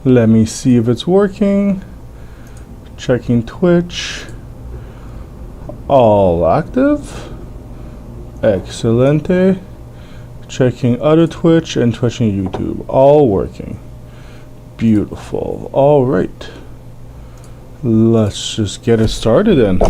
Let me see if it's working. Checking Twitch. All active. Excelente. Checking other Twitch and Twitching YouTube. All working. Beautiful. All right. Let's just get it started then.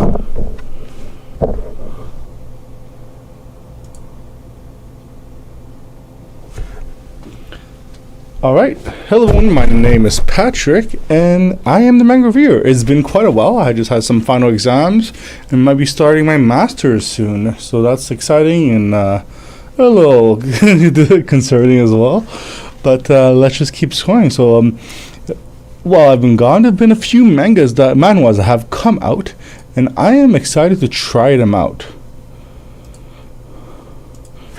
Alright, hello everyone, my name is Patrick, and I am the manga reviewer. It's been quite a while. I just had some final exams, and might be starting my master's soon, so that's exciting and a little concerning as well. But let's just keep going. So, while I've been gone, there have been a few manhwas that have come out, and I am excited to try them out.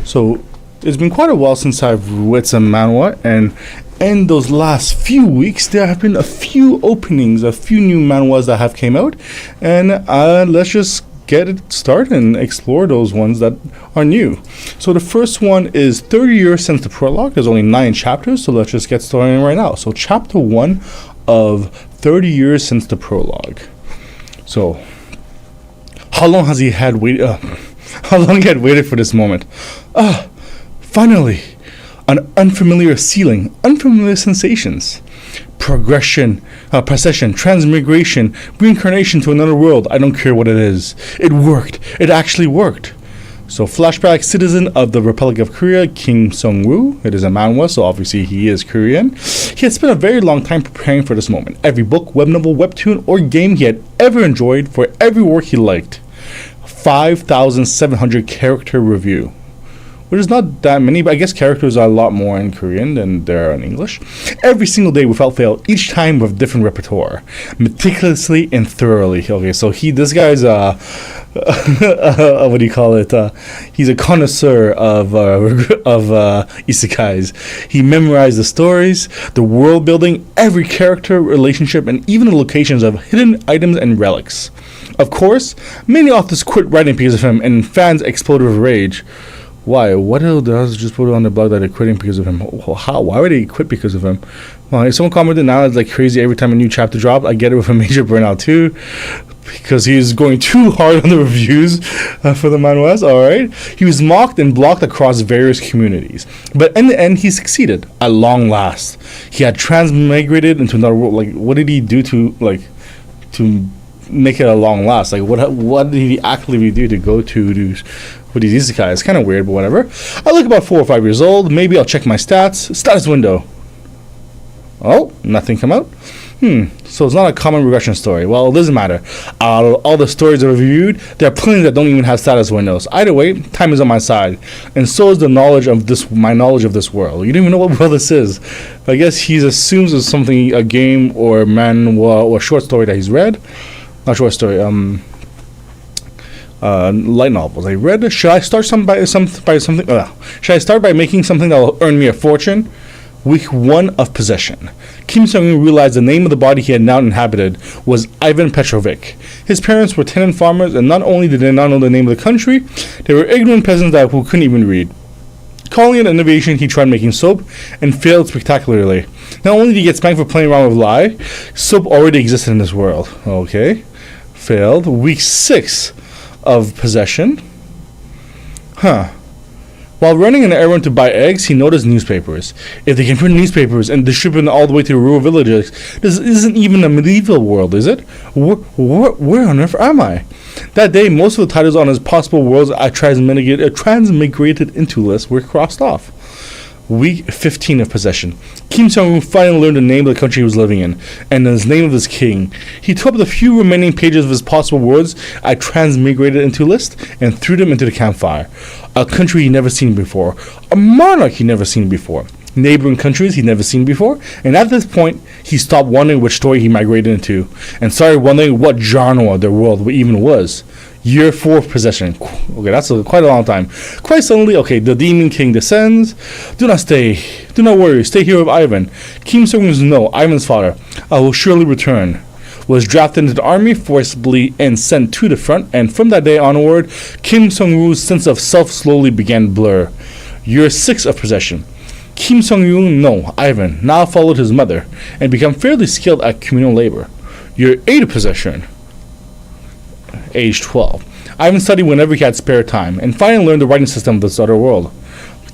So, it's been quite a while since I've read some manhwa, and in those last few weeks there have been a few openings, a few new manhwas that have came out, and let's just get it started and explore those ones that are new. So the first one is 30 years since the prologue. There's only 9 chapters, so let's just get started right now. So chapter 1 of 30 years since the prologue. So how long has he had waited? How long he had waited for this moment? Finally, an unfamiliar ceiling, unfamiliar sensations, procession, transmigration, reincarnation to another world. I don't care what it is. It worked. It actually worked. So, flashback: citizen of the Republic of Korea, Kim Sung-woo. It is a manhwa, so obviously he is Korean. He had spent a very long time preparing for this moment. Every book, web novel, webtoon, or game he had ever enjoyed, for every work he liked. 5,700 character review. Which is not that many, but I guess characters are a lot more in Korean than there are in English. Every single day without fail, each time with different repertoire, meticulously and thoroughly. Okay, so this guy's what do you call it? He's a connoisseur of isekais. He memorized the stories, the world building, every character, relationship, and even the locations of hidden items and relics. Of course, many authors quit writing because of him, and fans exploded with rage. Why? What else just put it on the blog that they're quitting because of him? How? Why would they quit because of him? Well, if someone commented now it's like crazy every time a new chapter dropped. I get it with a major burnout too, because he's going too hard on the reviews for the manhwas. Alright. He was mocked and blocked across various communities. But in the end he succeeded. At long last. He had transmigrated into another world. Like, what did he do to make it a long last? Like, what did he actively do to go to with these isekai? It's kind of weird, but whatever. I look about 4 or 5 years old. Maybe I'll check my stats. Status window. Oh, nothing come out. So it's not a common regression story. Well, it doesn't matter. Out of all the stories I reviewed, there are plenty that don't even have status windows. Either way, time is on my side, and so is my knowledge of this world. You don't even know what world this is. I guess he assumes it's something, a game or manhwa or short story that he's read. Not short story. Light novels I read. Should I start Should I start by making something that will earn me a fortune? Week 1 of possession. Kim Sung-woo realized the name of the body he had now inhabited was Ivan Petrovic. His parents were tenant farmers, and not only did they not know the name of the country, they were ignorant peasants who couldn't even read. Calling it innovation, he tried making soap and failed spectacularly. Not only did he get spanked for playing around with lye, soap already existed in this world. Okay. Failed. Week 6 of possession. While running an errand to buy eggs, he noticed newspapers. If they can print newspapers and distribute them all the way to rural villages, this isn't even a medieval world, is it? Where on earth am I? That day, most of the titles on his possible worlds I transmigrated into list were crossed off. Week 15 of possession. Kim Sung-woo finally learned the name of the country he was living in, and the name of his king. He tore up the few remaining pages of his possible words I transmigrated into list, and threw them into the campfire. A country he'd never seen before. A monarch he'd never seen before. Neighboring countries he'd never seen before. And at this point, he stopped wondering which story he migrated into, and started wondering what genre their world even was. Year 4 of possession. Okay, that's quite a long time. Quite suddenly, the Demon King descends. Do not worry, stay here with Ivan. Kim Sung-woo's no, Ivan's father. I will surely return. Was drafted into the army forcibly and sent to the front, and from that day onward, Kim Sung-woo's sense of self slowly began to blur. Year 6 of possession. Kim Sung-yoon, no, Ivan, now followed his mother and became fairly skilled at communal labor. Your 8th position. Age 12. Ivan studied whenever he had spare time and finally learned the writing system of this other world.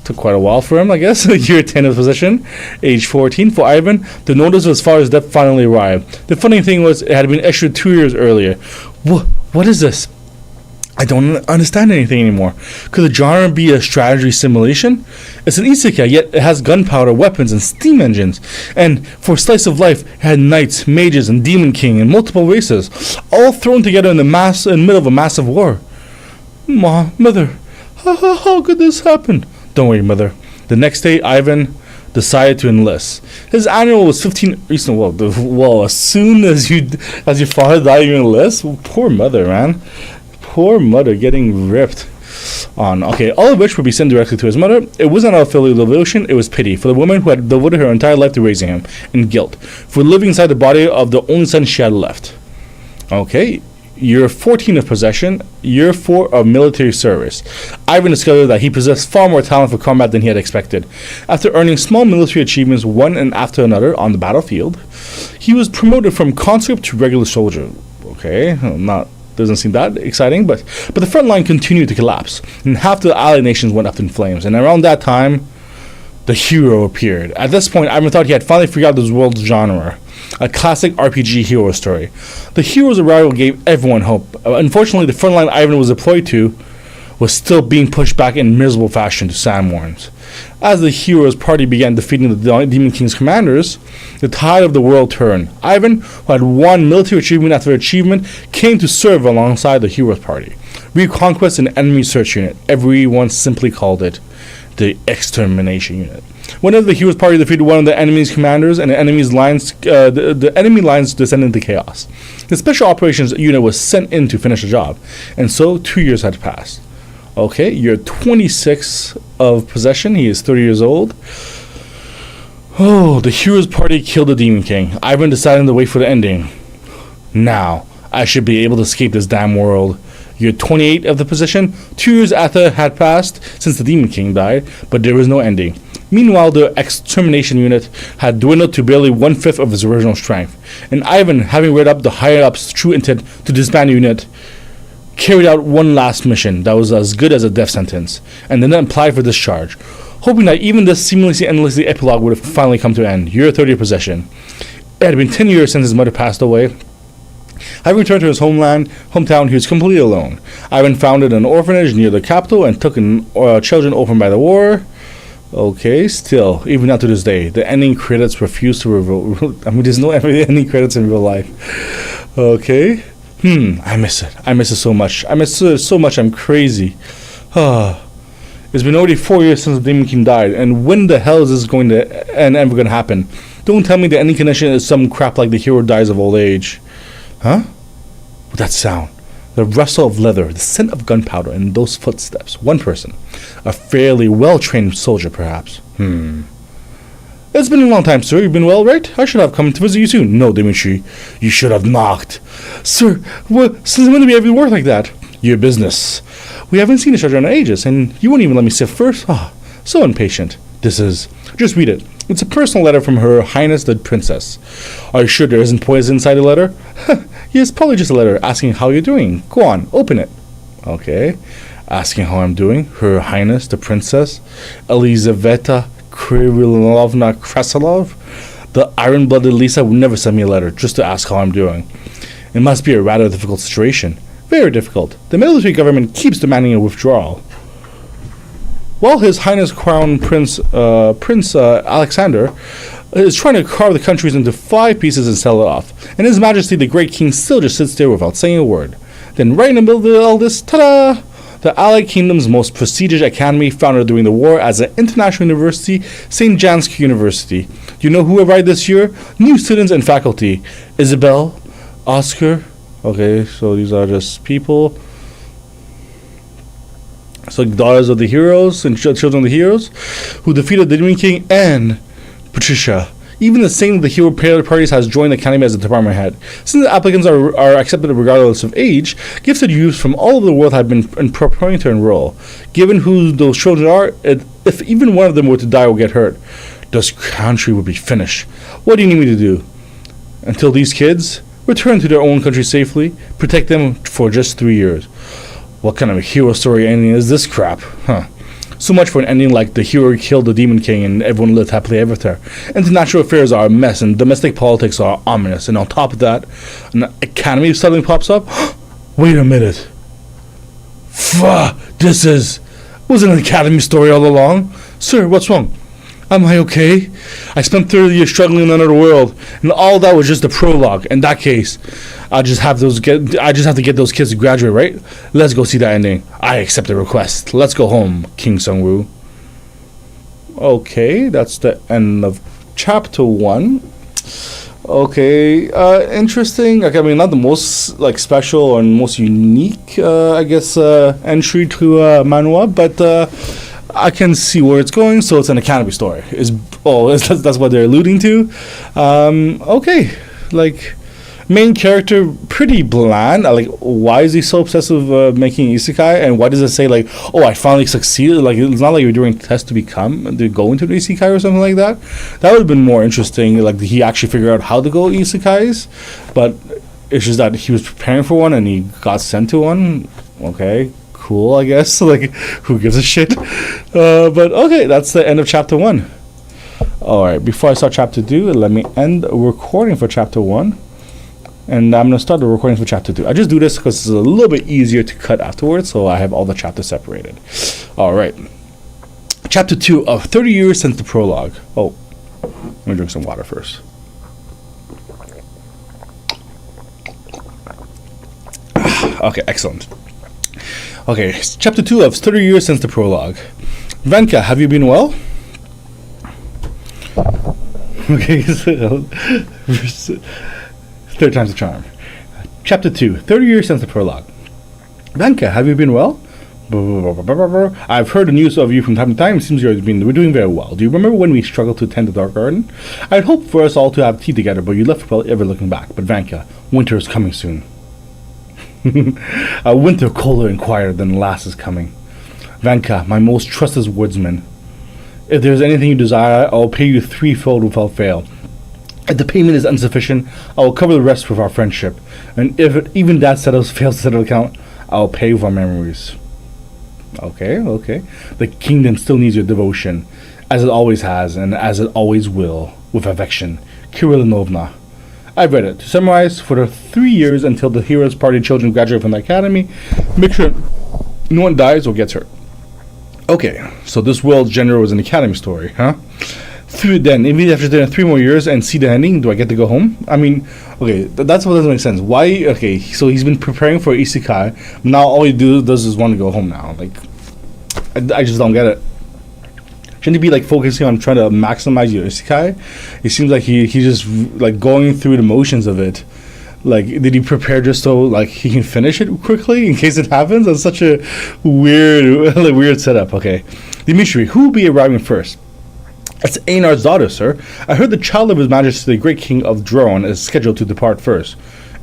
Took quite a while for him, I guess. Year 10th position. Age 14. For Ivan, the notice of as far as depth finally arrived. The funny thing was, it had been issued 2 years earlier. What is this? I don't understand anything anymore. Could the genre be a strategy simulation? It's an isekai, yet it has gunpowder, weapons, and steam engines. And for slice of life, it had knights, mages, and demon king, and multiple races, all thrown together in the middle of a massive war. Mother, how could this happen? Don't worry, mother. The next day, Ivan decided to enlist. His annual was 15. Well, as soon as your father died, you enlist. Poor mother, man. Poor mother getting ripped on. Okay, all of which would be sent directly to his mother. It wasn't out of filial devotion, it was pity for the woman who had devoted her entire life to raising him, and guilt for living inside the body of the only son she had left. Okay, year 14 of possession, year 4 of military service. Ivan discovered that he possessed far more talent for combat than he had expected. After earning small military achievements one and after another on the battlefield, he was promoted from conscript to regular soldier. Okay, doesn't seem that exciting, but the front line continued to collapse, and half the allied nations went up in flames. And around that time, the hero appeared. At this point, Ivan thought he had finally figured out this world's genre, a classic RPG hero story. The hero's arrival gave everyone hope. Unfortunately, the front line Ivan was deployed to was still being pushed back in miserable fashion to Sanborns. As the hero's party began defeating the Demon King's commanders, the tide of the world turned. Ivan, who had won military achievement after achievement, came to serve alongside the hero's party. Reconquest and enemy search unit. Everyone simply called it the extermination unit. Whenever the hero's party defeated one of the enemy's commanders and the enemy's lines, the enemy lines descended into chaos. The special operations unit was sent in to finish the job, and so 2 years had passed. Okay, you're 26 of possession. He is 30 years old. Oh, the hero's party killed the Demon King. Ivan decided to wait for the ending. Now, I should be able to escape this damn world. You're 28 of the possession. 2 years after had passed since the Demon King died, but there was no ending. Meanwhile, the extermination unit had dwindled to barely 1/5 of its original strength. And Ivan, having read up the higher-ups' true intent to disband the unit, carried out one last mission that was as good as a death sentence, and then applied for discharge, hoping that even this seemingly endless epilogue would have finally come to an end. Year 30 of possession. It had been 10 years since his mother passed away. Having returned to his hometown, he was completely alone. Ivan founded an orphanage near the capital and took in children orphaned by the war. Okay, still, even now to this day, the ending credits refuse to reveal. There's no ending credits in real life. Okay. I miss it. I miss it so much. I miss it so much I'm crazy. It's been already 4 years since the Demon King died, and when the hell is this going to and ever going to happen? Don't tell me the ending condition is some crap like the hero dies of old age. Huh? With that sound, the rustle of leather, the scent of gunpowder, and those footsteps. One person. A fairly well-trained soldier, perhaps. It's been a long time, sir. You've been well, right? I should have come to visit you soon. No, Dimitri. You should have knocked. Sir, since when did we ever work like that? Your business. We haven't seen each other in ages, and you won't even let me sit first. So impatient. This is... Just read it. It's a personal letter from Her Highness the Princess. Are you sure there isn't poison inside the letter? Yes, probably just a letter asking how you're doing. Go on, open it. Okay. Asking how I'm doing. Her Highness the Princess Elizaveta Krylovna Krasilov. The iron-blooded Lisa would never send me a letter just to ask how I'm doing. It must be a rather difficult situation. Very difficult. The military government keeps demanding a withdrawal. While His Highness Crown Prince Alexander is trying to carve the countries into 5 pieces and sell it off, and His Majesty the Great King still just sits there without saying a word. Then right in the middle of all this, ta-da! The Allied Kingdom's most prestigious academy, founded during the war as an international university, St. Jansky University. Do you know who arrived this year? New students and faculty. Isabel, Oscar. Okay, so these are just people. So daughters of the heroes and children of the heroes who defeated the Demon King, and Patricia. Even the saint of the hero parties has joined the academy as a department head. Since the applicants are accepted regardless of age, gifted youths from all over the world have been preparing to enroll. Given who those children are, if even one of them were to die or get hurt, this country would be finished. What do you need me to do? Until these kids return to their own country safely, protect them for just 3 years. What kind of a hero story ending is this crap? So much for an ending like the hero killed the Demon King and everyone lived happily ever after. International affairs are a mess and domestic politics are ominous. And on top of that, an academy suddenly pops up. Wait a minute. This wasn't an academy story all along. Sir, what's wrong? Am I okay? I spent 30 years struggling in another world, and all that was just the prologue. In that case, I just have to get those kids to graduate, right? Let's go see that ending. I accept the request. Let's go home, King Sung-woo. Okay, that's the end of chapter 1. Okay, interesting. Like, I mean, not the most like special and most unique, I guess, entry to Manhwa, but I can see where it's going. So it's an academy story. That's what they're alluding to. Okay, like main character pretty bland. Like, why is he so obsessed with making isekai? And why does it say like, oh, I finally succeeded? Like, it's not like you're doing tests to go into an isekai or something like that. That would have been more interesting. Like, he actually figured out how to go isekais, but it's just that he was preparing for one and he got sent to one. Okay, cool, I guess. Like, who gives a shit? But okay, that's the end of chapter 1. Alright, before I start chapter 2, let me end recording for chapter 1. And I'm going to start the recording for chapter 2. I just do this because it's a little bit easier to cut afterwards, so I have all the chapters separated. Alright. Chapter 2 of 30 Years Since the Prologue. Oh, let me drink some water first. Okay, excellent. Okay, chapter 2 of 30 Years Since the Prologue. Venka, have you been well? Okay, third time's the charm. Chapter 2, 30 Years Since the Prologue. Venka, have you been well? I've heard the news of you from time to time. It seems we're doing very well. Do you remember when we struggled to attend the Dark Garden? I had hoped for us all to have tea together, but you left without ever looking back. But Venka, winter is coming soon. A winter colder and quieter than the last is coming. Venka, my most trusted woodsman. If there is anything you desire, I will pay you threefold without fail. If the payment is insufficient, I will cover the rest with our friendship. And if even that fails to settle the account, I will pay with our memories. Okay. The kingdom still needs your devotion, as it always has, and as it always will, with affection. Kirilovna. I've read it. To summarize, for the 3 years until the hero's party children graduate from the academy, make sure no one dies or gets hurt. Okay, so this world's genre was an academy story, huh? Then, even after 3 more years and see the ending, do I get to go home? I mean, okay, that's what doesn't make sense. Why? Okay, so he's been preparing for isekai. Now all he does is want to go home now. Like, I just don't get it. Shouldn't he be like focusing on trying to maximize your isekai? It seems like he just like going through the motions of it. Like, did he prepare just so like he can finish it quickly in case it happens? That's such a weird setup. Okay, Dimitri, who will be arriving first? It's Einar's daughter, sir. I heard the child of His Majesty the Great King of Drone is scheduled to depart first.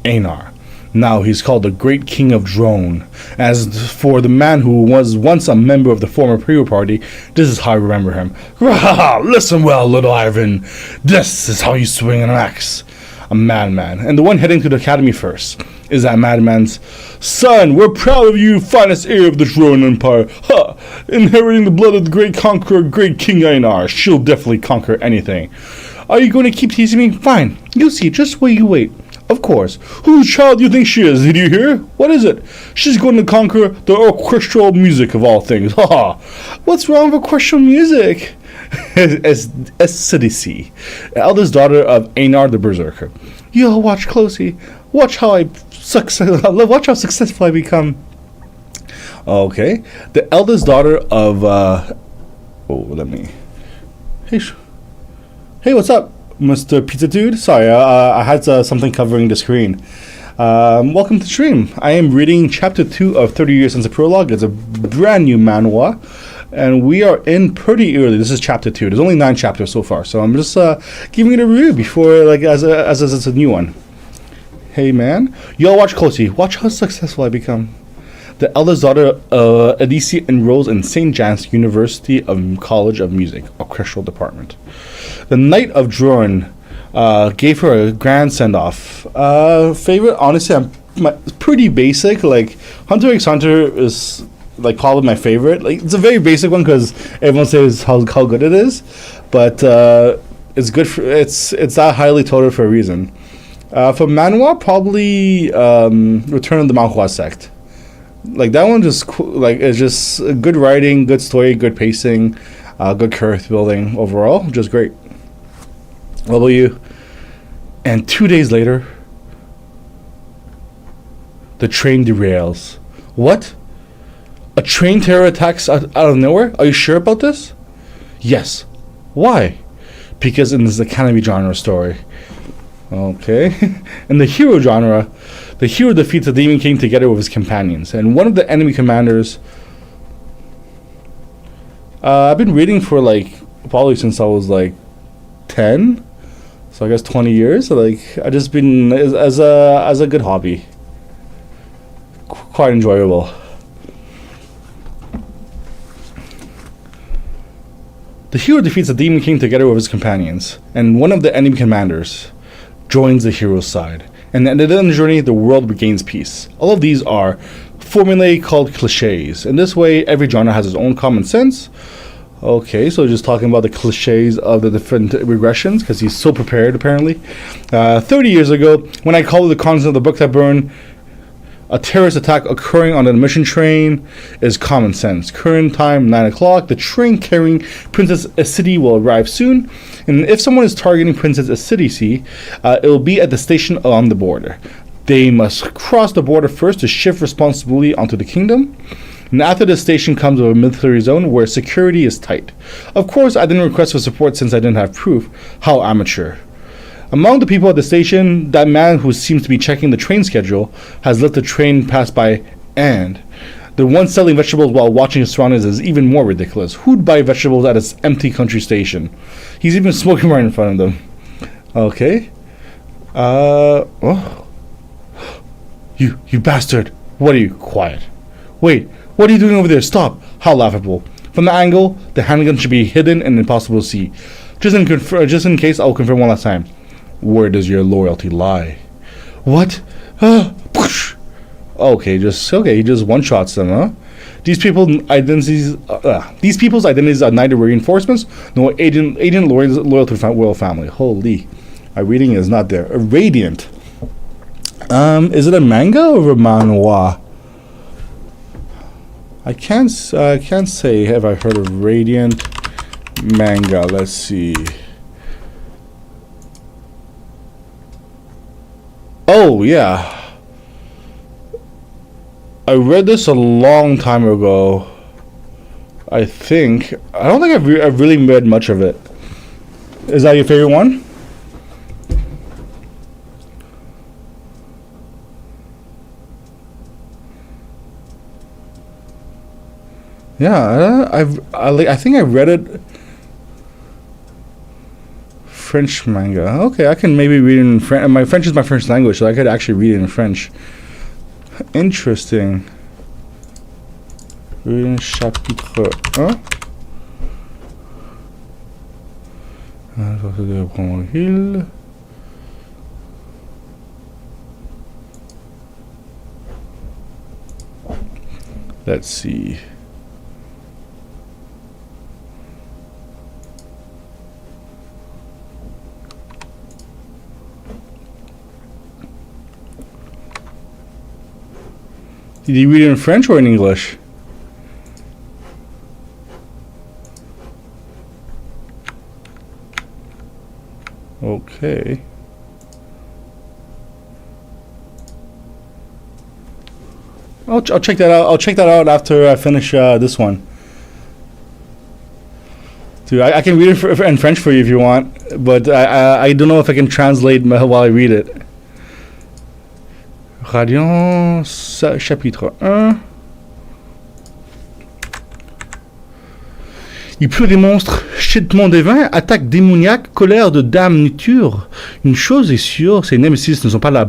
Einar. Now he's called the Great King of Drone. As for the man who was once a member of the former Hero Party, this is how I remember him. Listen well, little Ivan. This is how you swing an axe. A madman. And the one heading to the academy first is that madman's son. We're proud of you, finest heir of the Drone Empire. Inheriting the blood of the great conqueror, Great King Einar. She'll definitely conquer anything. Are you going to keep teasing me? Fine. You'll see. Just wait you wait. Of course. Whose child do you think she is? Did you hear? What is it? She's going to conquer the orchestral music of all things. What's wrong with orchestral music? Sidisi, eldest daughter of Einar the Berserker. Yo, watch closely. Watch how successful I become. Okay. The eldest daughter of Hey, what's up, Mr. Pizza Dude? Sorry, I had something covering the screen. Welcome to the stream. I am reading chapter 2 of 30 Years Since the Prologue. It's a brand new manhwa. And we are in pretty early. This is chapter 2. There's only 9 chapters so far, so I'm just giving it a review before, like, as it's a new one. Hey man, y'all watch closely. Watch how successful I become. The eldest daughter, Alicia, enrolls in St. John's University of College of Music, Orchestral Department. The Knight of Drorin gave her a grand send-off. Favorite, honestly, pretty basic. Like, Hunter x Hunter is, like, probably my favorite. Like, it's a very basic one because everyone says how good it is, but it's good for it's that highly touted for a reason. For Manhwa, probably Return of the Manhwa Sect. Like, that one just like it's just good writing, good story, good pacing, good character building overall, just great. What about you? And 2 days later, the train derails. What? A train terror attacks out of nowhere? Are you sure about this? Yes. Why? Because in this Academy genre story. Okay. In the hero genre, the hero defeats the Demon King together with his companions, and one of the enemy commanders. I've been reading for like probably since I was like 10, so I guess 20 years. So, like, I just been as a good hobby. Quite enjoyable. The hero defeats the Demon King together with his companions, and one of the enemy commanders joins the hero's side. And at the end of the journey, the world regains peace. All of these are formulae called cliches. In this way, every genre has its own common sense. Okay, so just talking about the cliches of the different regressions, because he's so prepared, apparently. 30 years ago, when I called the contents of the book that burned, a terrorist attack occurring on an admission train is common sense. Current time, 9 o'clock. The train carrying Princess Acidi will arrive soon. And if someone is targeting Princess Acidi, it will be at the station along the border. They must cross the border first to shift responsibility onto the kingdom. And after the station comes with a military zone where security is tight. Of course, I didn't request for support since I didn't have proof. How amateur. Among the people at the station, that man who seems to be checking the train schedule has let the train pass by, and the one selling vegetables while watching his surroundings is even more ridiculous. Who'd buy vegetables at an empty country station? He's even smoking right in front of them. Okay. Oh. You bastard. What are you? Quiet. Wait, what are you doing over there? Stop. How laughable. From the angle, the handgun should be hidden and impossible to see. Just in case, I'll confirm one last time. Where does your loyalty lie? What? Okay, he just one-shots them, huh? These people's identities are neither reinforcements nor agent loyal to the royal family. Holy, my reading is not there. Radiant. Is it a manga or a manhwa? I can't say have I heard of Radiant manga. Let's see. Oh, yeah. I read this a long time ago. I don't think I've really read much of it. Is that your favorite one? Yeah, I think I read it. French manga. Okay, I can maybe read it in French. My French is my first language, so I could actually read it in French. Interesting. Reading chapitre 1. Let's see. Did you read it in French or in English? Okay. I'll check that out. I'll check that out after I finish this one. Dude, I can read it in French for you if you want, but I don't know if I can translate while I read it. Radiant chapitre 1. Il pleut des monstres, chutement des vins, attaque démoniaque, colère de dame nature. Une chose est sûre, ces Nemesis ne sont pas là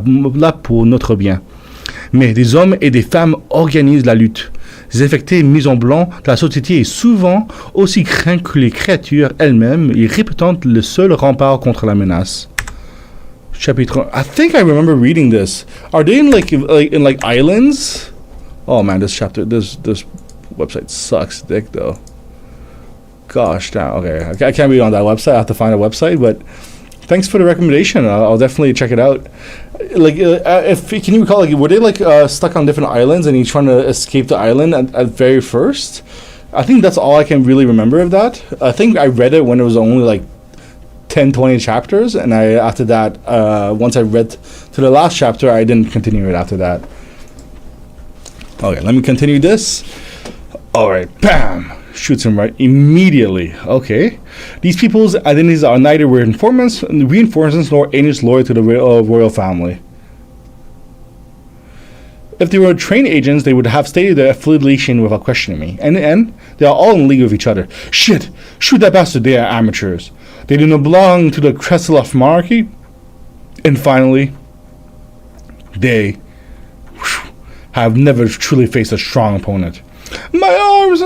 pour notre bien. Mais des hommes et des femmes organisent la lutte. Les infectés mis en blanc de la société est souvent aussi craint que les créatures elles-mêmes et représentent le seul rempart contre la menace. Chapitre 1. I think I remember reading this. Are they in like islands? Oh man, this website sucks dick though. Gosh, damn. Okay, I can't read on that website. I have to find a website, but thanks for the recommendation. I'll definitely check it out. Like, can you recall, like, were they like stuck on different islands and he's trying to escape the island at very first? I think that's all I can really remember of that. I think I read it when it was only like 10-20 chapters, and after that, once I read to the last chapter, I didn't continue it after that. Okay, let me continue this. All right, bam, shoots him right immediately. Okay, these people's identities are neither reinforcements nor agents loyal to the royal family. If they were trained agents, they would have stated their affiliation without questioning me. And in the end, they are all in league with each other. Shit! Shoot that bastard, they are amateurs. They do not belong to the Kreslov monarchy. And finally, they have never truly faced a strong opponent. My arms!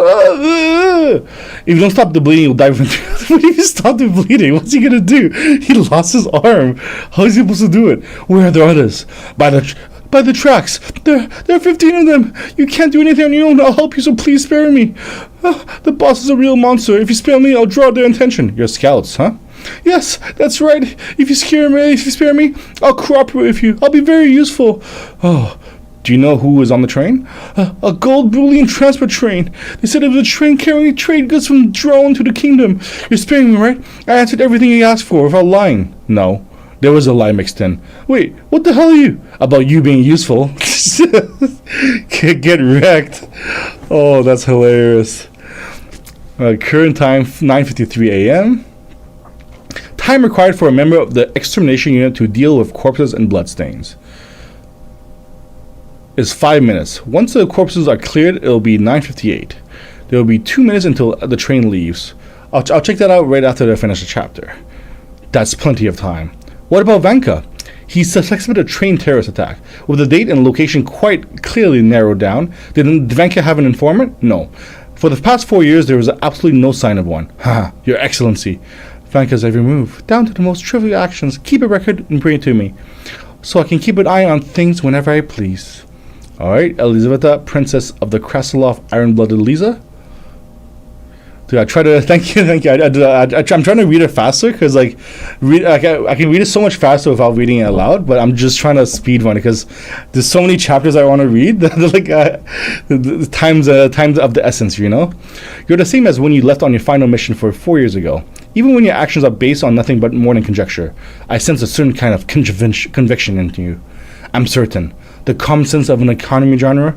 If you don't stop the bleeding, you'll die from... What if you stop the bleeding? What's he gonna do? He lost his arm. How is he supposed to do it? Where are the others? By the tracks. There are 15 of them. You can't do anything on your own. I'll help you, so please spare me. The boss is a real monster. If you spare me, I'll draw their attention. You're scouts, huh? Yes, that's right. If you spare me, I'll cooperate with you. I'll be very useful. Oh, do you know who was on the train? A gold bullion transport train. They said it was a train carrying trade goods from drone to the kingdom. You're sparing me, right? I answered everything you asked for without lying. No. There was a lie mixed in. Wait, what the hell are you? About you being useful. Get wrecked. Oh, that's hilarious. Current time, 9:53 a.m. Time required for a member of the extermination unit to deal with corpses and bloodstains is 5 minutes. Once the corpses are cleared, it'll be 9:58. There will be 2 minutes until the train leaves. I'll check that out right after I finish the chapter. That's plenty of time. What about Vanka? He's suspected of a train terrorist attack. With the date and location quite clearly narrowed down, did Vanka have an informant? No. For the past 4 years, there was absolutely no sign of one. Haha, Your Excellency. Vanka's every move, down to the most trivial actions. Keep a record and bring it to me, so I can keep an eye on things whenever I please. Alright, Elizaveta, Princess of the Krasilov Iron-Blooded Lisa. Dude, I try to thank you. I'm trying to read it faster because I can read it so much faster without reading it aloud. But I'm just trying to speed run it because there's so many chapters I want to read. The times of the essence, you know. You're the same as when you left on your final mission 4 years ago. Even when your actions are based on nothing but more than conjecture, I sense a certain kind of conviction into you. I'm certain the common sense of an economy genre.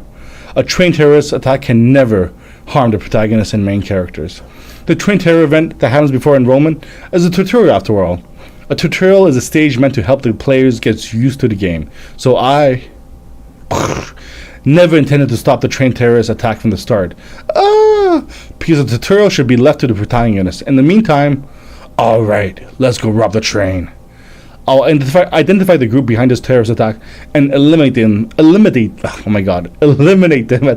A train terrorist attack can never harm the protagonists and main characters. The train terror event that happens before enrollment is a tutorial after all. A tutorial is a stage meant to help the players get used to the game. So I never intended to stop the train terrorist attack from the start. Because the tutorial should be left to the protagonist. In the meantime, alright, let's go rob the train. I'll identify the group behind this terrorist attack and eliminate them at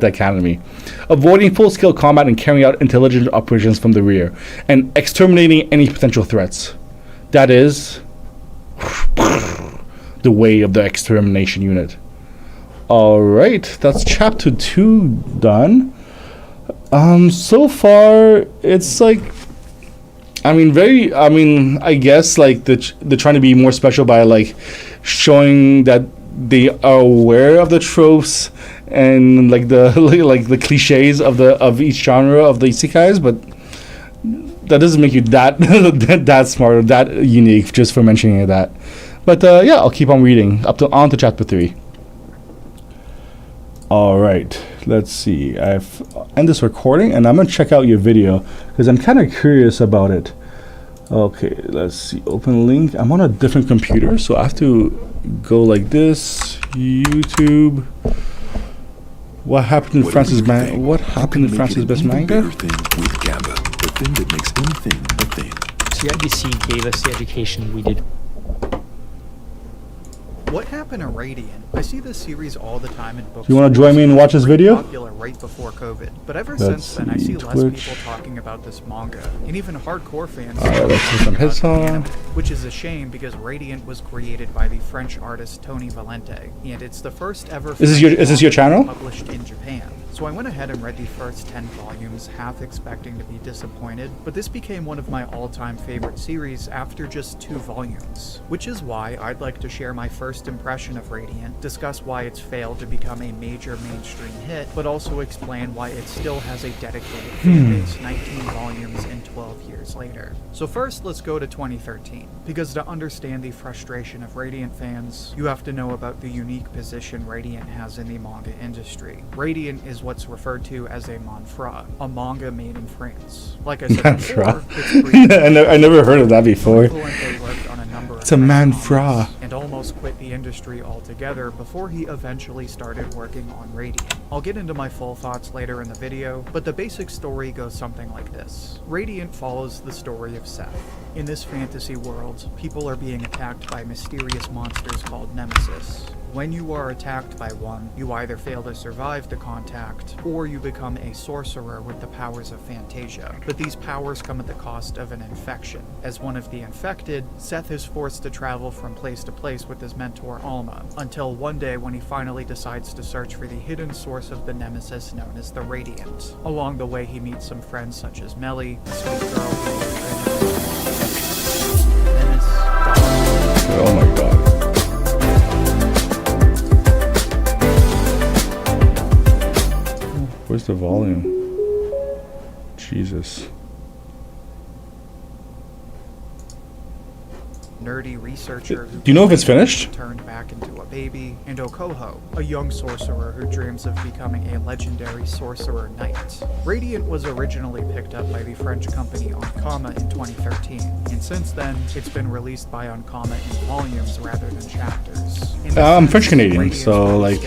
the academy, avoiding full-scale combat and carrying out intelligence operations from the rear, and exterminating any potential threats. That is the way of the extermination unit. Alright, that's chapter 2 done. So far, it's like, I guess like they're trying to be more special by like showing that they are aware of the tropes and like the cliches of each genre of the isekais, but that doesn't make you that that smart or that unique just for mentioning that. But yeah, I'll keep on reading on to chapter 3. All right, let's see. I've end this recording and I'm gonna check out your video because I'm kind of curious about it. Okay, let's see. Open link. I'm on a different computer, so I have to go like this. YouTube. What happened in France's Best Manga? With Gamba, the thing that makes anything a thing. CIBC gave us the education we did. What happened to Radiant? I see this series all the time in books. You want to join me and watch this video? Popular right before COVID, but ever Let's since then I see less Twitch. people talking about this manga, and even hardcore fans Let's see some hits on. which is a shame because Radiant was created by the French artist Tony Valente, and it's the first ever. Is this your channel? Published in Japan. So I went ahead and read the first 10 volumes, half expecting to be disappointed, but this became one of my all-time favorite series after just 2 volumes. Which is why I'd like to share my first impression of Radiant, discuss why it's failed to become a major mainstream hit, but also explain why it still has a dedicated fanbase 19 volumes and 12 years later. So first, let's go to 2013, because to understand the frustration of Radiant fans, you have to know about the unique position Radiant has in the manga industry. Radiant is what's referred to as a manhwa, a manga made in France. Like I said before, I never heard of that before. It's a manhwa. And almost quit the industry altogether before he eventually started working on Radiant. I'll get into my full thoughts later in the video, but the basic story goes something like this. Radiant follows the story of Seth. In this fantasy world, people are being attacked by mysterious monsters called Nemesis. When you are attacked by one, you either fail to survive the contact, or you become a sorcerer with the powers of Fantasia. But these powers come at the cost of an infection. As one of the infected, Seth is forced to travel from place to place with his mentor Alma, until one day when he finally decides to search for the hidden source of the nemesis known as the Radiant. Along the way he meets some friends such as Melly, a sweet girl Dennis, Oh my god. Where's the volume? Jesus. nerdy researcher who Do you know if it's finished? turned back into a baby, and Okoho, a young sorcerer who dreams of becoming a legendary sorcerer knight. Radiant was originally picked up by the French company Ankama in 2013, and since then, it's been released by Ankama in volumes rather than chapters. I'm French Canadian, so like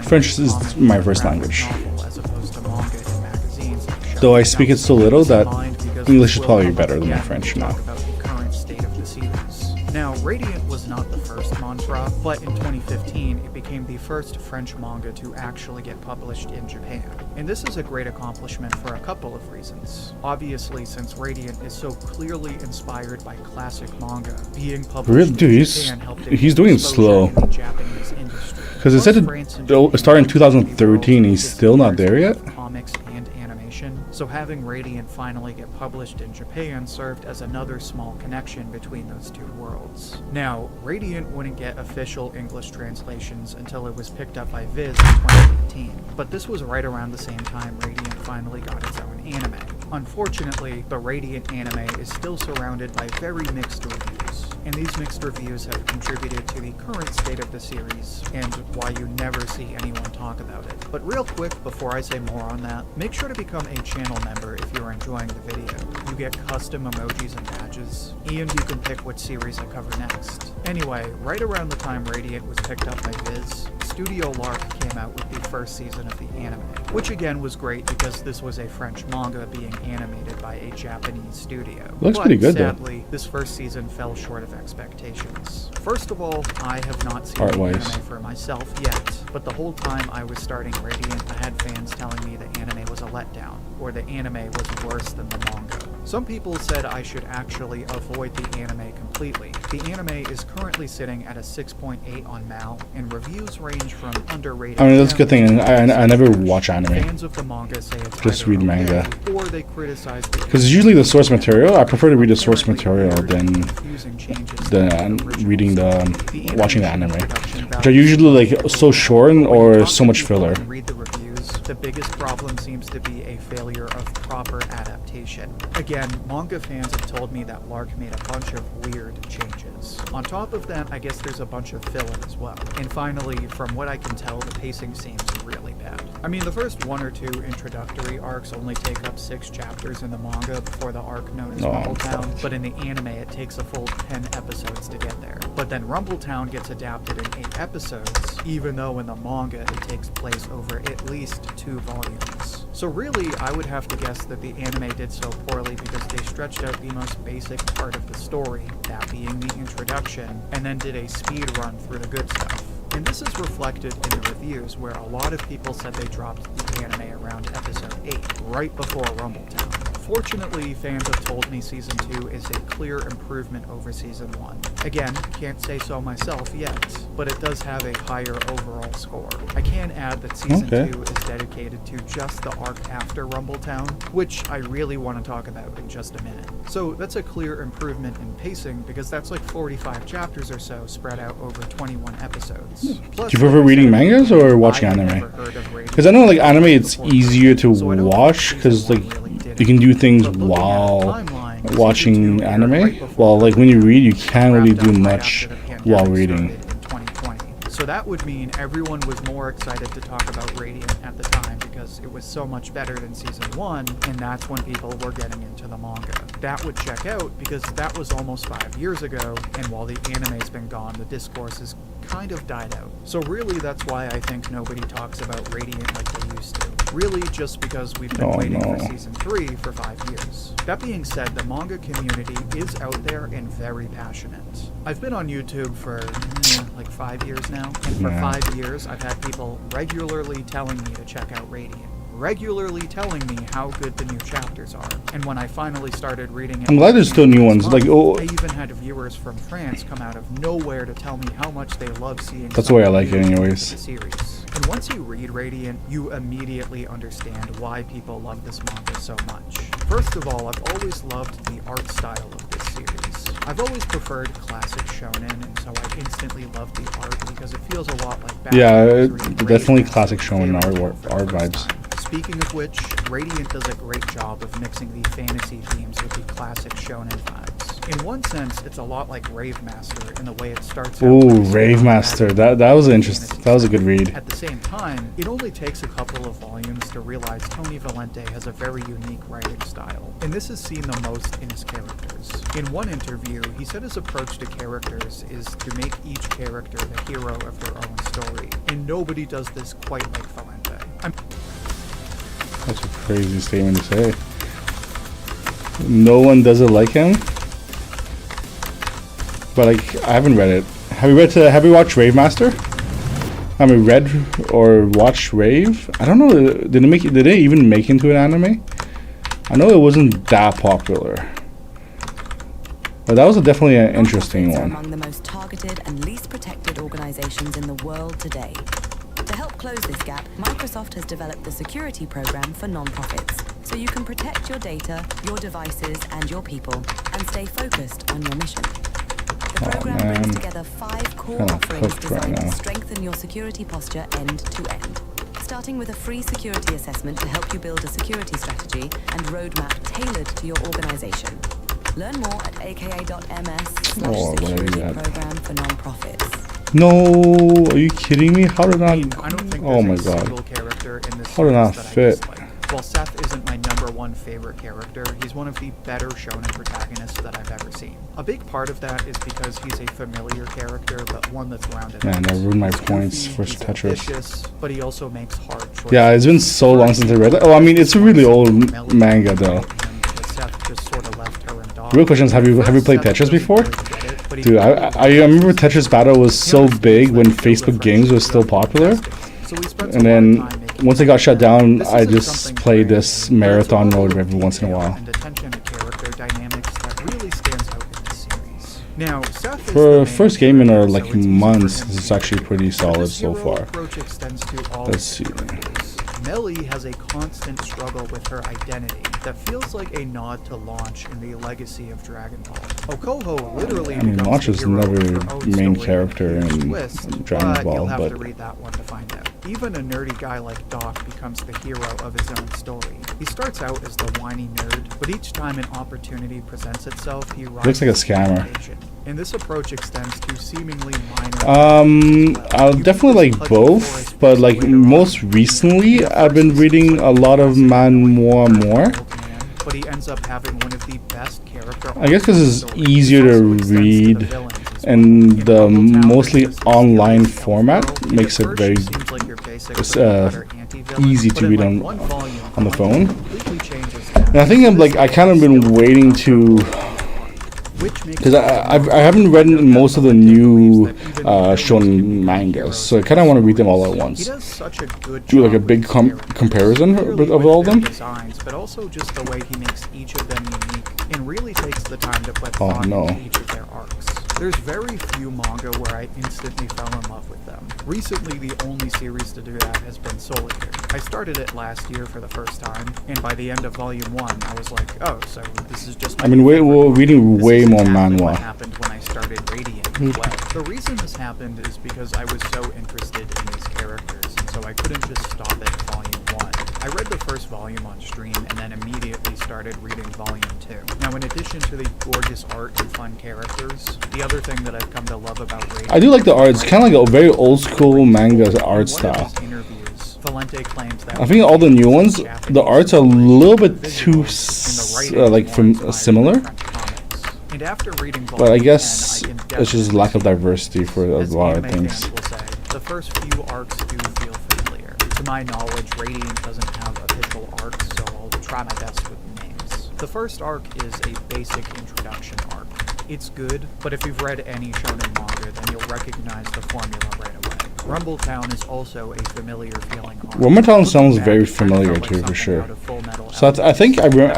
French is comic my and first graphic language. novel as opposed to manga and magazines that show. Though I speak it so little that Because English is we'll probably come better than my again French to now. talk about the current state of the series. Now, Radiant was not the first manhwa, but in 2015 it became the first French manga to actually get published in Japan. And this is a great accomplishment for a couple of reasons. Obviously, since Radiant is so clearly inspired by classic manga, being published Dude, in Japan helped it he's gain doing exposure slow. in the Japanese industry. Because it said it started in 2013, he's still not there yet? Comics and animation, so having Radiant finally get published in Japan served as another small connection between those two worlds. Now, Radiant wouldn't get official English translations until it was picked up by Viz in 2018, but this was right around the same time Radiant finally got its own anime. Unfortunately, the Radiant anime is still surrounded by very mixed reviews, and these mixed reviews have contributed to the current state of the series, and why you never see anyone talk about it. But real quick, before I say more on that, make sure to become a channel member if you're enjoying the video. You get custom emojis and badges, and you can pick which series I cover next. Anyway, right around the time Radiant was picked up by Viz, Studio Lark came out with the first season of the anime, which again was great because this was a French manga being animated by a Japanese studio. Looks But pretty good, though. sadly, this first season fell short of expectations. First of all, I have not seen the Art-wise. anime for myself yet, but the whole time I was starting Radiant, I had fans telling me the anime was a letdown, or the anime was worse than the manga. Some people said I should actually avoid the anime completely. The anime is currently sitting at a 6.8 on Mal, and reviews range from underrated. I mean, that's a good thing. I never watch anime. Fans of the manga say it's Just either read manga. okay, or they criticize the Because usually the source material, I prefer to read the source material than confusing changes to the original reading story. watching the anime, production which are usually like so short or so much filler. Read the reviews. The biggest problem seems to be a failure of proper adaptation. Again, manga fans have told me that Lark made a bunch of weird changes. On top of that, I guess there's a bunch of filler as well. And finally, from what I can tell, the pacing seems really bad. bad. I mean, the first 1 or 2 introductory arcs only take up 6 chapters in the manga before the arc known as Rumbletown, but in the anime it takes a full 10 episodes to get there. But then Rumbletown gets adapted in 8 episodes, even though in the manga it takes place over at least 2 volumes. So really, I would have to guess that the anime did so poorly because they stretched out the most basic part of the story, that being the introduction, and then did a speed run through the good stuff. And this is reflected in the reviews, where a lot of people said they dropped the anime around episode 8, right before Rumbletown. Fortunately, fans have told me Season 2 is a clear improvement over Season 1. Again, can't say so myself yet, but it does have a higher overall score. I can add that Season 2 is dedicated to just the arc after Rumbletown, which I really want to talk about in just a minute. So that's a clear improvement in pacing, because that's like 45 chapters or so spread out over 21 episodes. Plus, Do you prefer reading mangas or watching anime? Because I know like anime it's easier to watch because like you can do things while watching anime. While like when you read, you can't really do much while reading. So that would mean everyone was more excited to talk about Radiant at the time because it was so much better than Season 1, and that's when people were getting into the manga. That would check out because that was almost 5 years ago, and while the anime's been gone, the discourse has kind of died out. So really, that's why I think nobody talks about Radiant like they used to. Really, just because we've been waiting for Season 3 for 5 years. That being said, the manga community is out there and very passionate. I've been on YouTube for like 5 years now, and for 5 years I've had people regularly telling me to check out Radiant. Regularly telling me how good the new chapters are. And when I finally started reading it, I'm glad there's still new ones. Like, I even had viewers from France come out of nowhere to tell me how much they love seeing. That's the way I like it anyways. The series. And once you read Radiant, you immediately understand why people love this manga so much. First of all, I've always loved the art style of this series. I've always preferred classic shonen, and so I instantly loved the art because it feels a lot like definitely classic shonen art vibes. Speaking of which, Radiant does a great job of mixing the fantasy themes with the classic shonen vibes. In one sense, it's a lot like Rave Master in the way it starts out. Ooh, Rave Master. That was interesting. That was a good read. At the same time, it only takes a couple of volumes to realize Tony Valente has a very unique writing style, and this is seen the most in his characters. In one interview, he said his approach to characters is to make each character the hero of their own story, and nobody does this quite like Valente. That's a crazy statement to say. No one does it like him? But like, I haven't read it. Have you watched Rave Master? I mean, read or watched Rave? I don't know. Did it even make into an anime? I know it wasn't that popular. But that was definitely an interesting one. Among the most targeted and least protected organizations in the world today. To help close this gap, Microsoft has developed the security program for non-profits, so you can protect your data, your devices, and your people, and stay focused on your mission. The program brings together 5 core offerings designed to strengthen your security posture end to end. Starting with a free security assessment to help you build a security strategy and roadmap tailored to your organization. Learn more at aka.ms/security program for non-profits. No, are you kidding me? How did not? I don't think oh my god! How did not fit? While Seth isn't my #1 favorite character, he's one of the better shonen protagonists that I've ever seen. A big part of that is because he's a familiar character, but one that's rounded. Man, I ruined my points for Tetris. Ambitious, but he also makes hard choices. Yeah, it's been so long since I read it. Oh, I mean, it's a really old manga though. Seth just sort of left her in dog. Real question is, have you played Tetris before? Dude, I remember Tetris Battle was so big when Facebook games was still popular. And then once it got shut down, I just played this marathon mode every once in a while. For first game in our like months, this is actually pretty solid so far. Let's see. Melly has a constant struggle with her identity that feels like a nod to Launch in the legacy of Dragon Ball. Okoho literally Launch is never main character in Dragon Ball, you'll have but to read that one to find out. Even a nerdy guy like Doc becomes the hero of his own story. He starts out as the whiny nerd, but each time an opportunity presents itself, he rises looks like a scammer. and this approach extends to seemingly minor. I'll definitely like both, but like most recently, I've been reading a lot of Manhwa more. But he ends up having one of the best character. I guess because it's easier to read, and the mostly online format makes it very easy to read on the phone. And I think I kind of been waiting to, because I haven't read most of the new shonen mangas, so I kind of want to read them all at once. Do like a big comparison of all of them. But also just the way he makes each of them unique and really takes the time to put Oh thought no. into each of their arcs. There's very few manga where I instantly fell in love with them. Recently, the only series to do that has been Soul Eater. I started it last year for the first time, and by the end of volume 1, I was like, oh, so this is just my we're reading way this is more exactly manhwa. what happened when I started Radiant as well. The reason this happened is because I was so interested in these characters, and so I couldn't just stop at volume 1. I read the first volume on stream and then immediately started reading volume 2. Now, in addition to the gorgeous art and fun characters, the other thing that I've come to love about Radiant, I do like the art. It's kind of like a very old school manga art style. Valente claims that I think all the new ones, the art's a little bit too similar. And after reading But I volume guess 10, I can it's just lack of diversity for a as lot of anime things. fans will say, the first few arcs do feel familiar. To my knowledge, Radiant doesn't have official arcs, so I'll try my best with names. The first arc is a basic introduction arc. It's good, but if you've read any shonen manga, then you'll recognize the formula right away. Rumbletown is also a familiar feeling arc. Rumbletown sounds Looking very back, it kinda familiar felt too, like for something sure. out of Full Metal So I think I read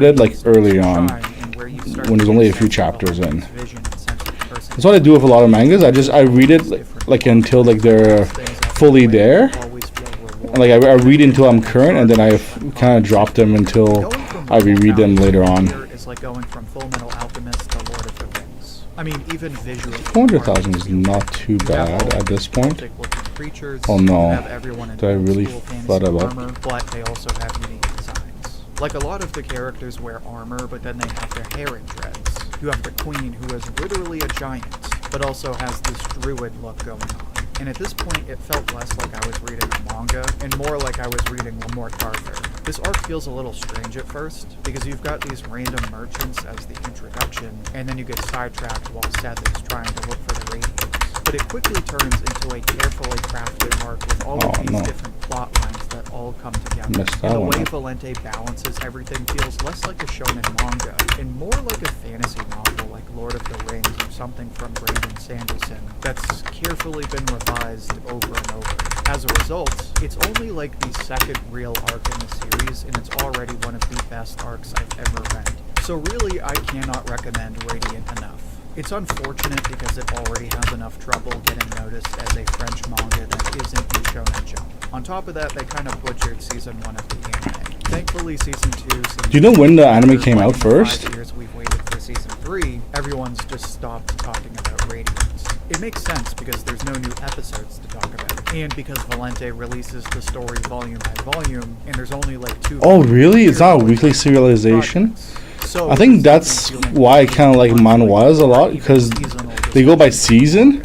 it like early on, when there's only a few chapters in. That's what I do with a lot of mangas. I read it like until like they're fully there, and like I read until I'm current, and then I kind of drop them until I reread them later on. Is like going from Full Metal Alchemist to Lord of the Rings. I mean, even visually, 400,000 is not too bad at this point. Oh no, did I really thought about? Armor, but they also have unique designs. Like a lot of the characters wear armor, but then they have their hair in dreads. You have the queen, who is literally a giant, but also has this druid look going on. And at this point, it felt less like I was reading a manga, and more like I was reading Lamort Carver. This arc feels a little strange at first, because you've got these random merchants as the introduction, and then you get sidetracked while Seth is trying to look for the radiance. But it quickly turns into a carefully crafted arc with all of these different plot lines that all come together. And the way Valente balances everything feels less like a shonen manga, and more like a fantasy novel like Lord of the Rings or something from Brandon Sanderson that's carefully been revised over and over. As a result, it's only like the second real arc in the series, and it's already one of the best arcs I've ever read. So really, I cannot recommend Radiant enough. It's unfortunate because it already has enough trouble getting noticed as a French manga that isn't in Shonen Jump. On top of that, they kind of butchered season 1 of the anime. Thankfully, season 2... Do you know when the anime came out first? 5 years we've waited for season 3, everyone's just stopped talking about Radiant. It makes sense because there's no new episodes to talk about, and because Valente releases the story volume by volume, and there's only like 2... Oh really? It's not a weekly serialization? So I think that's why I kind of like manhwas a lot, because they go by season,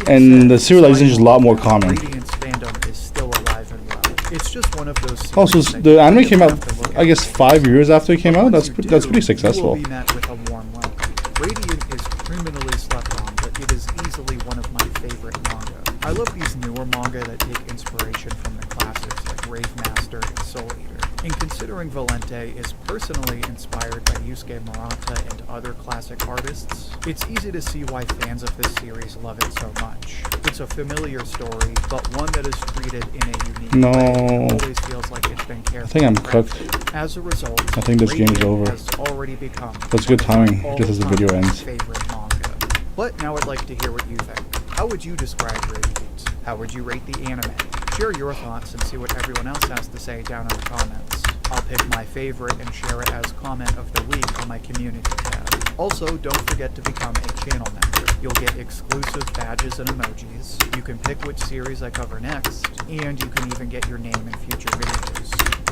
and the serialization is a lot more common. Radiant's fandom is still alive and well. It's just one of those Oh, so series that the you anime don't came have out, to look I guess, 5 years after it came out. Once That's you pretty do, successful. You will be met with a warm welcome. Radiant is criminally slept on, but it is easily one of my favorite manga. I love these newer manga that take inspiration from the classics like Rave Master and Soul Eater. And considering Valente is personally inspired by Yusuke Murata and other classic artists, it's easy to see why fans of this series love it so much. It's a familiar story, but one that is treated in a unique way. It always feels like it's been carefully I think I'm crafted. cooked. As a result, I think this game is over. has already become That's good timing, just as the video all-time ends. favorite manga. But now I'd like to hear what you think. How would you describe Radiant? How would you rate the anime? Share your thoughts and see what everyone else has to say down in the comments. I'll pick my favorite and share it as comment of the week on my community tab. Also, don't forget to become a channel member. You'll get exclusive badges and emojis, you can pick which series I cover next, and you can even get your name in future videos.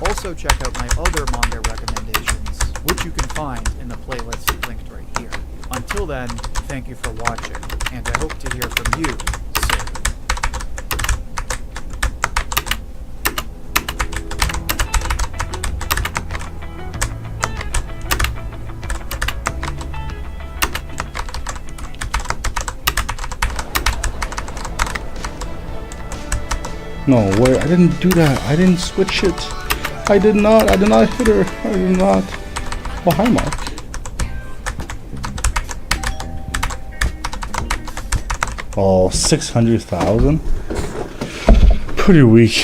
Also check out my other manga recommendations, which you can find in the playlist linked right here. Until then, thank you for watching, and I hope to hear from you soon. No, wait, I didn't do that. I didn't switch it. I did not hit her. I did not. Oh, hi, Mark. Oh, 600,000? Pretty weak.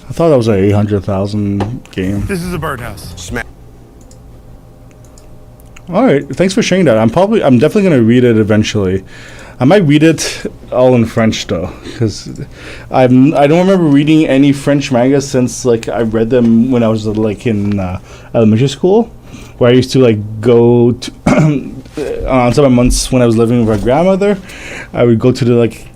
I thought that was an 800,000 game. This is a birdhouse. Smack. Alright, thanks for sharing that. I'm definitely gonna read it eventually. I might read it all in French though, because I don't remember reading any French manga since like I read them when I was like in elementary school, where I used to like go to on summer months when I was living with my grandmother. I would go to the like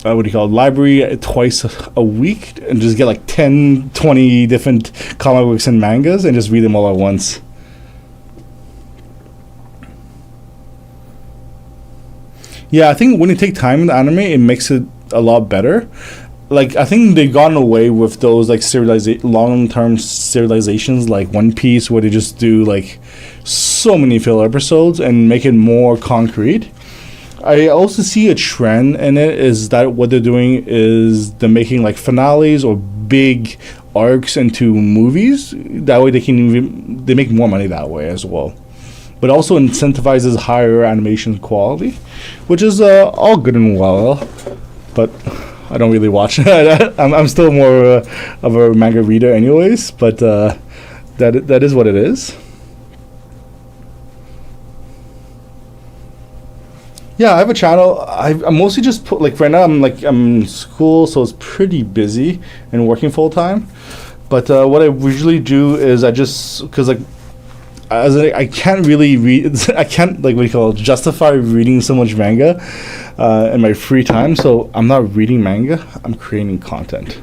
library twice a week and just get like 10, 20 different comic books and mangas and just read them all at once. Yeah, I think when you take time in the anime, it makes it a lot better. Like, I think they've gotten away with those, like, long-term serializations, like One Piece, where they just do, like, so many filler episodes and make it more concrete. I also see a trend in it, is that what they're doing is they're making, like, finales or big arcs into movies. That way they make more money that way as well. But also incentivizes higher animation quality, which is all good and well, but I don't really watch it. I'm still more of a manga reader anyways, but that is what it is. Yeah, I have a channel. I'm mostly just like right now I'm in school, so it's pretty busy and working full time. But what I usually do is I just, because like, I can't really read. I can't justify reading so much manga in my free time. So I'm not reading manga. I'm creating content,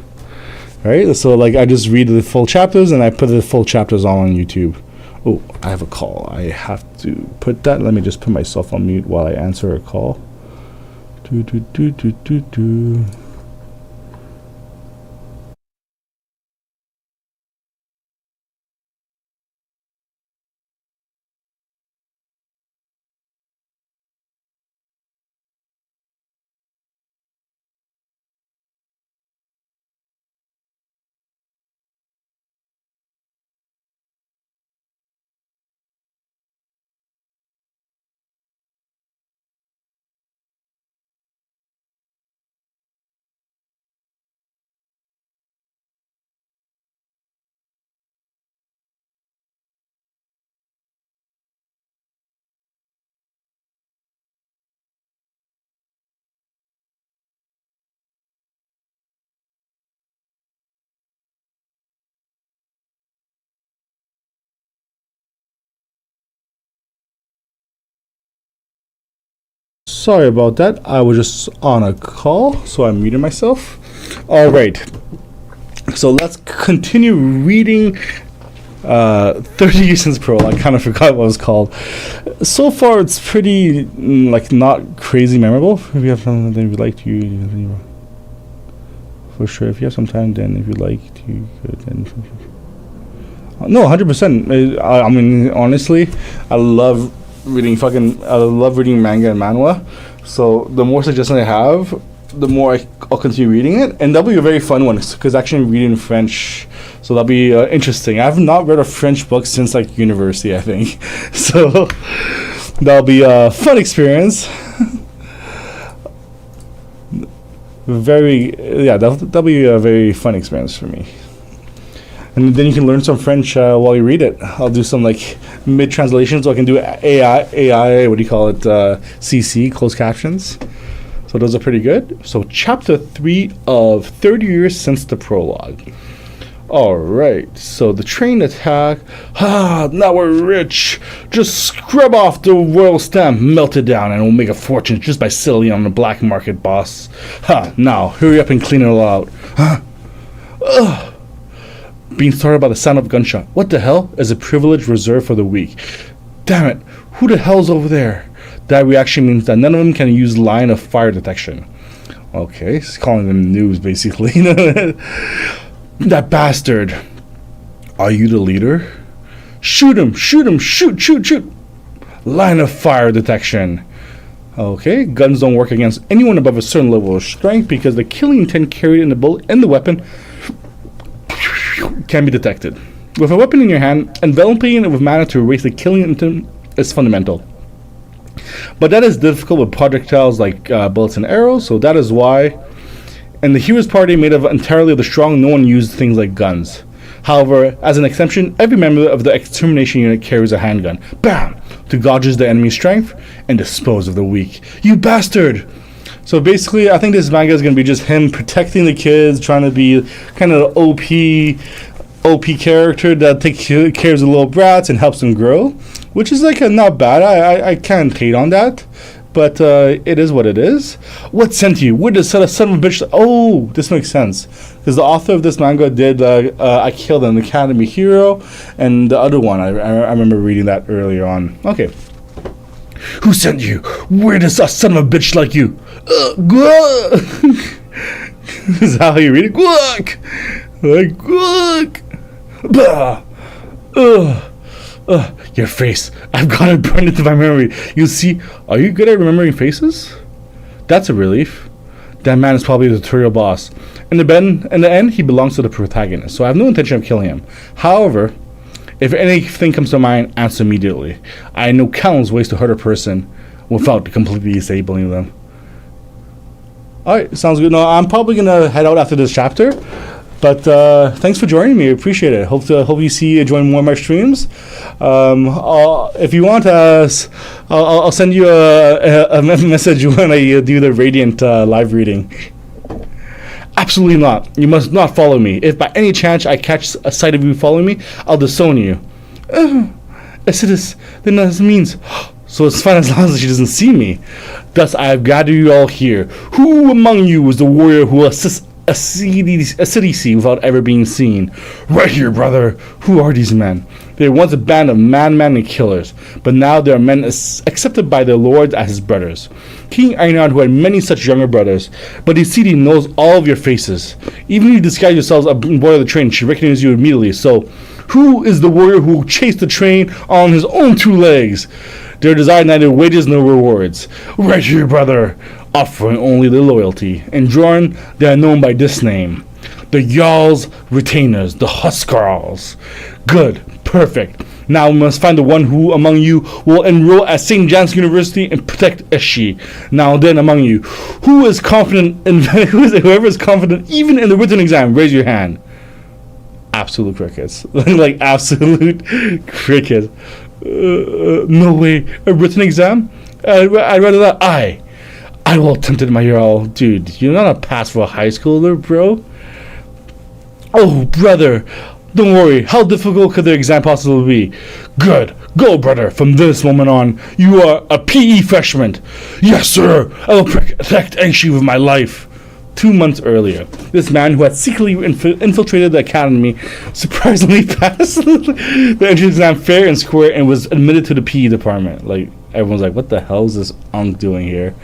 right? So like I just read the full chapters and I put the full chapters on YouTube. Oh, I have a call. I have to put that. Let me just put myself on mute while I answer a call. Sorry about that. I was just on a call, so I muted myself. All right. So let's continue reading 30 Years Since Prologue. I kind of forgot what it was called. So far, it's pretty, not crazy memorable. If you have something that you'd like to... For sure. If you have some time, then if you'd like to... Then no, 100%. I mean, honestly, I love reading manga and manhwa. So the more suggestions I have, the more I'll continue reading it, and that'll be a very fun one because actually I'm reading French, so that'll be interesting. I have not read a French book since like university, I think, so that'll be a fun experience. That'll be a very fun experience for me. And then you can learn some French while you read it. I'll do some like mid translations, so I can do AI, CC, closed captions. So those are pretty good. So chapter 3 of 30 Years Since the Prologue. Alright, so the train attack. Now we're rich. Just scrub off the royal stamp, melt it down, and we'll make a fortune just by selling on the black market, boss. Now, hurry up and clean it all out. Ugh. Being startled by the sound of a gunshot. What the hell is a privilege reserved for the weak? Damn it, who the hell's over there? That reaction means that none of them can use line of fire detection. Okay, he's calling them noobs, basically. That bastard. Are you the leader? Shoot him, shoot him, shoot. Line of fire detection. Okay, guns don't work against anyone above a certain level of strength because the killing intent carried in the bullet and the weapon can be detected. With a weapon in your hand, enveloping it with mana to erase the killing intent is fundamental. But that is difficult with projectiles like bullets and arrows, so that is why in the hero's party made up entirely of the strong, no one used things like guns. However, as an exception, every member of the extermination unit carries a handgun. BAM! To gauge the enemy's strength and dispose of the weak. You bastard! So basically, I think this manga is going to be just him protecting the kids, trying to be kind of an OP character that takes care of the little brats and helps them grow, which is like not bad. I can't hate on that, but it is what it is. What sent you? Where did son of a bitch? Oh, this makes sense because the author of this manga did I Killed an Academy Hero, and the other one I remember reading that earlier on. Okay. Who sent you? Where does a son of a bitch like you? This is how you read it. Like, bah. Your face. I've got it burned into my memory. You see, are you good at remembering faces? That's a relief. That man is probably the tutorial boss. In the end, he belongs to the protagonist, so I have no intention of killing him. However, if anything comes to mind, answer immediately. I know countless ways to hurt a person without completely disabling them. Alright, sounds good. No, I'm probably going to head out after this chapter. But thanks for joining me. I appreciate it. Hope you join more of my streams. If you want, I'll send you a message when I do the Radiant live reading. Absolutely not. You must not follow me. If by any chance I catch a sight of you following me, I'll disown you. Yes, it is. Then that means... So it's fine as long as she doesn't see me. Thus, I have gathered you all here. Who among you is the warrior who assists a city without ever being seen? Right here, brother. Who are these men? They were once a band of madmen and killers, but now they are men accepted by their lords as his brothers. King Einar, who had many such younger brothers, but the city knows all of your faces. Even if you disguise yourselves on board of the train, she recognizes you immediately. So, who is the warrior who chased the train on his own two legs? Their desire neither wages nor rewards. Right here, brother, offering only their loyalty. In Jorn, they are known by this name. The Jarl's Retainers, the Huskarls. Good, perfect. Now we must find the one who among you will enroll at St. John's University and protect Eshi. Now then among you, whoever is confident even in the written exam, raise your hand. Absolute crickets. Like absolute crickets. No way. A written exam? I'd rather that. I will attempt it, my Jarl. Dude, you're not a pass for a high schooler, bro. Oh, brother. Don't worry. How difficult could the exam possibly be? Good. Go, brother. From this moment on, you are a PE freshman. Yes, sir. I will protect Enshi with my life. 2 months earlier, this man who had secretly infiltrated the academy surprisingly passed the entrance exam fair and square and was admitted to the PE department. Like, everyone's like, what the hell is this unk doing here?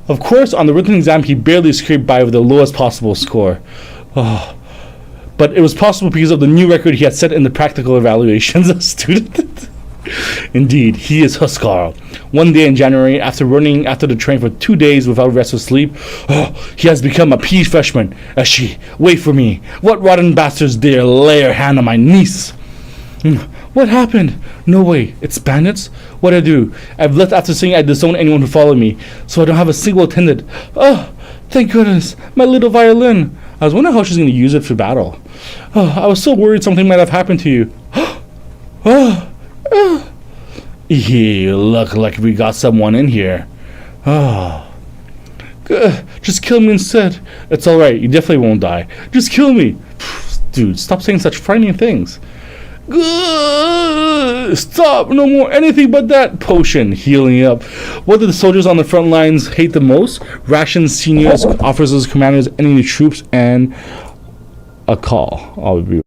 Of course, on the written exam, he barely scraped by with the lowest possible score. Oh. But it was possible because of the new record he had set in the practical evaluations of student. Indeed, he is Huskar. One day in January, after running after the train for 2 days without rest or sleep, he has become a PE freshman. Eshi, wait for me. What rotten bastards dare lay their hand on my niece? What happened? No way. It's bandits? What I do? I've left after saying I disown anyone who followed me, so I don't have a single attendant. Oh, thank goodness. My little violin. I was wondering how she's going to use it for battle. Oh, I was so worried something might have happened to you. You look like we got someone in here. Just kill me instead. It's alright, you definitely won't die. Just kill me. Dude, stop saying such frightening things. Stop, no more anything but that potion. Healing up. What do the soldiers on the front lines hate the most? Rations, seniors, officers, commanders, enemy troops, and a call. I'll be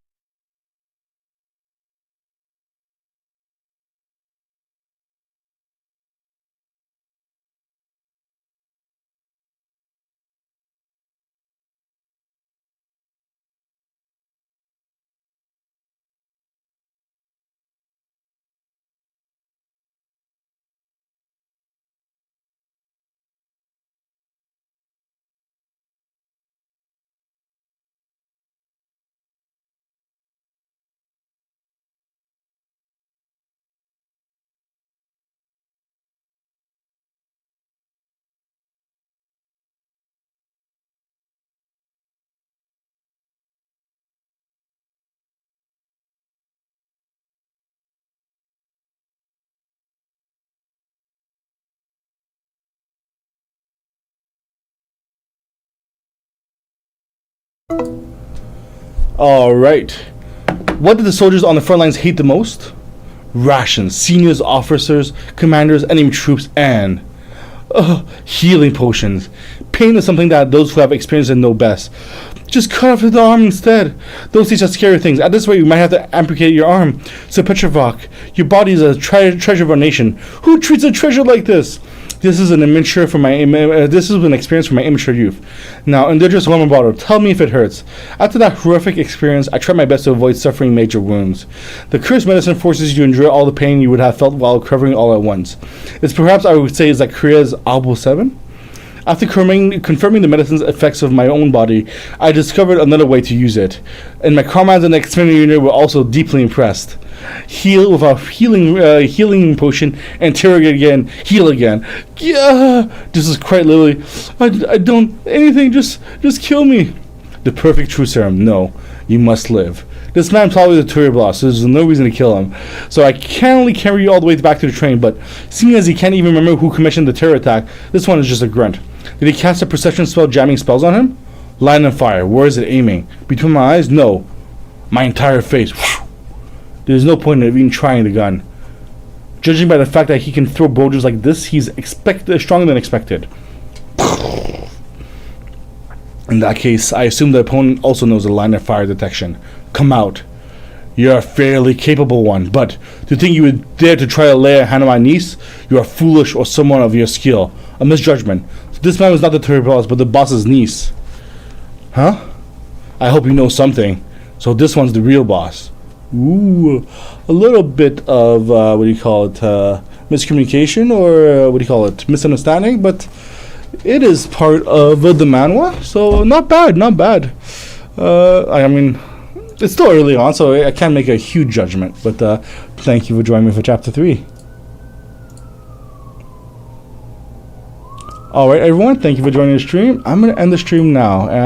Alright. What did the soldiers on the front lines hate the most? Rations, seniors, officers, commanders, enemy troops, and healing potions. Pain is something that those who have experienced it know best. Just cut off the arm instead. Those teach us scary things. At this rate, you might have to amputate your arm. So Petrovok, your body is a treasure of our nation. Who treats a treasure like this? This is an immature from my this is an experience from my immature youth. Now, indigenous woman bottle, tell me if it hurts. After that horrific experience, I tried my best to avoid suffering major wounds. The cursed medicine forces you to endure all the pain you would have felt while recovering all at once. It's perhaps I would say is like Korea's Albo 7. After confirming the medicine's effects of my own body, I discovered another way to use it, and my comrades in the extended unit were also deeply impressed. Heal with a healing potion, interrogate again, heal again. Yeah, this is quite literally. I don't anything. Just kill me. The perfect true serum. No, you must live. This man probably the tour boss, so there's no reason to kill him. So I can only carry you all the way back to the train, but seeing as he can't even remember who commissioned the terror attack, this one is just a grunt. Did he cast a perception spell jamming spells on him? Line and fire. Where is it aiming? Between my eyes? No. My entire face. There's no point in even trying the gun. Judging by the fact that he can throw boulders like this, he's stronger than expected. In that case, I assume the opponent also knows the line of fire detection. Come out. You're a fairly capable one, but to think you would dare to try to lay a hand on my niece, you are foolish or someone of your skill. A misjudgment. So this man was not the tour boss, but the boss's niece. Huh? I hope you know something. So this one's the real boss. Ooh, a little bit of, miscommunication or, misunderstanding, but it is part of the manhwa, so not bad. I mean, it's still early on, so I can't make a huge judgment, but thank you for joining me for Chapter 3. Alright everyone, thank you for joining the stream. I'm going to end the stream now, and